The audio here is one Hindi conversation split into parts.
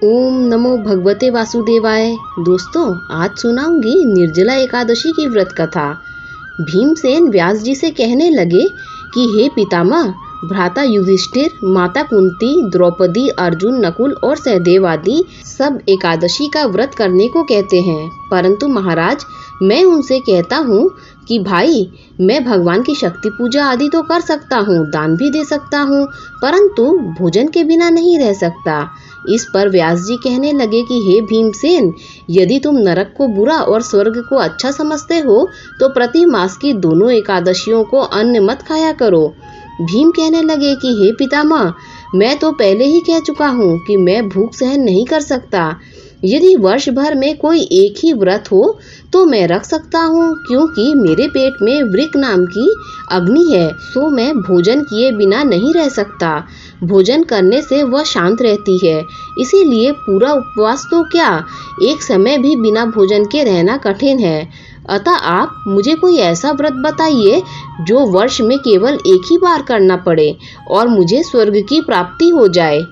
ओम नमो भगवते वासुदेवाय। दोस्तों, आज सुनाऊंगी निर्जला एकादशी की व्रत कथा। भीमसेन व्यास जी से कहने लगे कि हे पितामह, भ्राता युधिष्ठिर, माता कुंती, द्रौपदी, अर्जुन, नकुल और सहदेव आदि सब एकादशी का व्रत करने को कहते हैं, परंतु महाराज मैं उनसे कहता हूँ कि भाई, मैं भगवान की शक्ति पूजा आदि तो कर सकता हूँ, दान भी दे सकता हूँ, परंतु भोजन के बिना नहीं रह सकता। इस पर व्यास जी कहने लगे कि हे भीमसेन, यदि तुम नरक को बुरा और स्वर्ग को अच्छा समझते हो तो प्रति मास की दोनों एकादशियों को अन्न मत खाया करो। भीम कहने लगे कि हे पितामह, मैं तो पहले ही कह चुका हूँ कि मैं भूख सहन नहीं कर सकता। यदि वर्ष भर में कोई एक ही व्रत हो तो मैं रख सकता हूँ, क्योंकि मेरे पेट में वृक नाम की अग्नि है, तो मैं भोजन किए बिना नहीं रह सकता। भोजन करने से वह शांत रहती है, इसीलिए पूरा उपवास तो क्या, एक समय भी बिना भोजन के रहना कठिन है। अतः आप मुझे कोई ऐसा व्रत बताइए जो वर्ष में केवल एक ही बार करना पड़े और मुझे स्वर्ग की प्राप्ति हो जाए।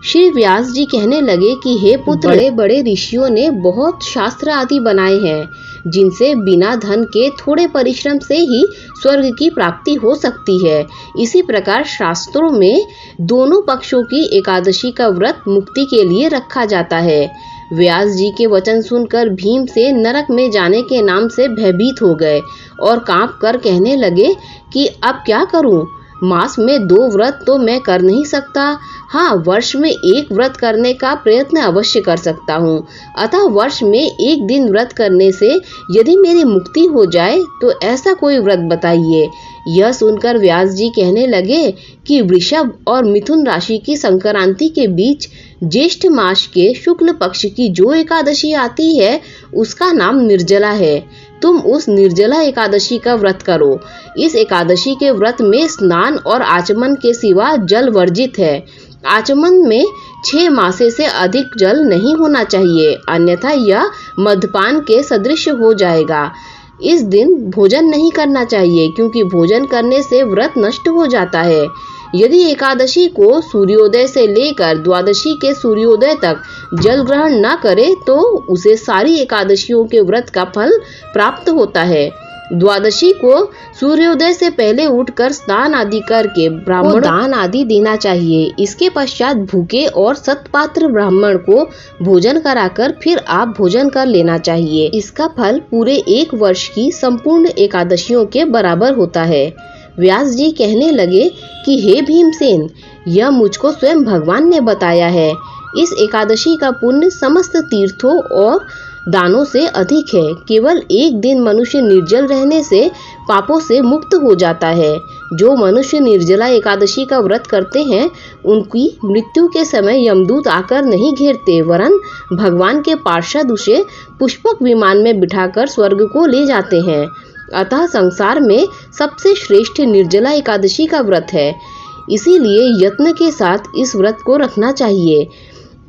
श्री व्यास जी कहने लगे कि हे पुत्र, बड़े बड़े ऋषियों ने बहुत शास्त्र आदि बनाए हैं, जिनसे बिना धन के थोड़े परिश्रम से ही स्वर्ग की प्राप्ति हो सकती है। इसी प्रकार शास्त्रों में दोनों पक्षों की एकादशी का व्रत मुक्ति के लिए रखा जाता है। व्यास जी के वचन सुनकर भीम से नरक में जाने के नाम से भयभीत हो गए और कांप कर कहने लगे कि अब क्या करूं? मास में 2 व्रत तो मैं कर नहीं सकता। हाँ, वर्ष में एक व्रत करने का प्रयत्न अवश्य कर सकता हूँ। अतः वर्ष में एक दिन व्रत करने से यदि मेरी मुक्ति हो जाए तो ऐसा कोई व्रत बताइए। यह सुनकर व्यास जी कहने लगे कि वृषभ और मिथुन राशि की संक्रांति के बीच ज्येष्ठ मास के शुक्ल पक्ष की जो एकादशी आती है उसका नाम निर्जला है। तुम उस निर्जला एकादशी का व्रत करो। इस एकादशी के व्रत में स्नान और आचमन के सिवा जल वर्जित है। आचमन में 6 मासे से अधिक जल नहीं होना चाहिए, अन्यथा यह मद्यपान के सदृश हो जाएगा। इस दिन भोजन नहीं करना चाहिए, क्योंकि भोजन करने से व्रत नष्ट हो जाता है। यदि एकादशी को सूर्योदय से लेकर द्वादशी के सूर्योदय तक जल ग्रहण न करे तो उसे सारी एकादशियों के व्रत का फल प्राप्त होता है। द्वादशी को सूर्योदय से पहले उठकर स्नान आदि करके ब्राह्मण को दान आदि देना चाहिए। इसके पश्चात भूखे और सत्पात्र ब्राह्मण को भोजन कराकर फिर आप भोजन कर लेना चाहिए। इसका फल पूरे 1 वर्ष की संपूर्ण एकादशियों के बराबर होता है। व्यास जी कहने लगे कि हे भीमसेन, यह मुझको स्वयं भगवान ने बताया है। इस एकादशी का पुण्य समस्त तीर्थों और दानों से अधिक है। केवल एक दिन मनुष्य निर्जल रहने से पापों से मुक्त हो जाता है। जो मनुष्य निर्जला एकादशी का व्रत करते हैं उनकी मृत्यु के समय यमदूत आकर नहीं घेरते, वरन भगवान के पार्षद उसे पुष्पक विमान में बिठाकर स्वर्ग को ले जाते हैं। अतः संसार में सबसे श्रेष्ठ निर्जला एकादशी का व्रत है, इसीलिए यत्न के साथ इस व्रत को रखना चाहिए।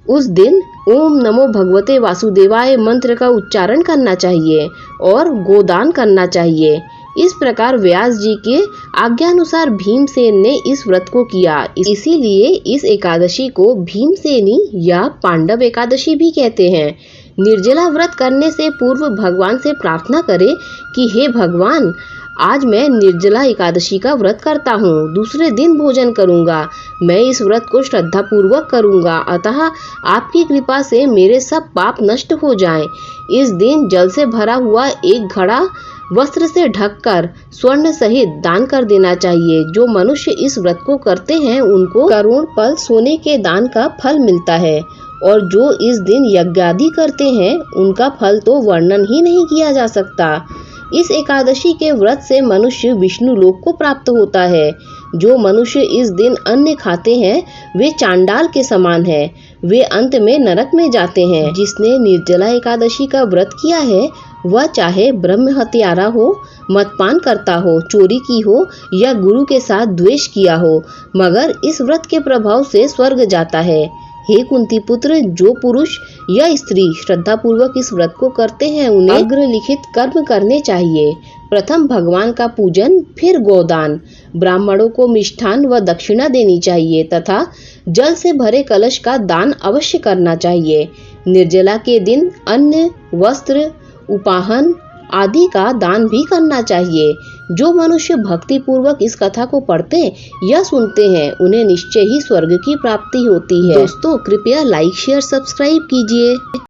उस दिन ओम नमो भगवते वासुदेवाय मंत्र का उच्चारण करना चाहिए और गोदान करना चाहिए। इस प्रकार व्यास जी के आज्ञानुसार भीमसेन ने इस व्रत को किया। इसीलिए इस एकादशी को भीमसेनी या पांडव एकादशी भी कहते हैं। निर्जला व्रत करने से पूर्व भगवान से प्रार्थना करें कि हे भगवान, आज मैं निर्जला एकादशी का व्रत करता हूँ, दूसरे दिन भोजन करूँगा। मैं इस व्रत को श्रद्धा पूर्वक करूँगा, अतः आपकी कृपा से मेरे सब पाप नष्ट हो जाएं। इस दिन जल से भरा हुआ एक घड़ा वस्त्र से ढककर स्वर्ण सहित दान कर देना चाहिए। जो मनुष्य इस व्रत को करते हैं उनको करोड़ पल सोने के दान का फल मिलता है, और जो इस दिन यज्ञादि करते हैं उनका फल तो वर्णन ही नहीं किया जा सकता। इस एकादशी के व्रत से मनुष्य विष्णु लोक को प्राप्त होता है। जो मनुष्य इस दिन अन्न खाते हैं वे चांडाल के समान हैं, वे अंत में नरक में जाते हैं। जिसने निर्जला एकादशी का व्रत किया है वह चाहे ब्रह्म हत्यारा हो, मदपान करता हो, चोरी की हो या गुरु के साथ द्वेष किया हो, मगर इस व्रत के प्रभाव से स्वर्ग जाता है। हे कुंती पुत्र, जो पुरुष या स्त्री श्रद्धा पूर्वक इस व्रत को करते हैं उन्हें अग्रलिखित कर्म करने चाहिए। प्रथम भगवान का पूजन, फिर गोदान, ब्राह्मणों को मिष्ठान व दक्षिणा देनी चाहिए तथा जल से भरे कलश का दान अवश्य करना चाहिए। निर्जला के दिन अन्न, वस्त्र, उपाहन आदि का दान भी करना चाहिए। जो मनुष्य भक्ति पूर्वक इस कथा को पढ़ते या सुनते हैं उन्हें निश्चय ही स्वर्ग की प्राप्ति होती है। दोस्तों, कृपया लाइक, शेयर, सब्सक्राइब कीजिए।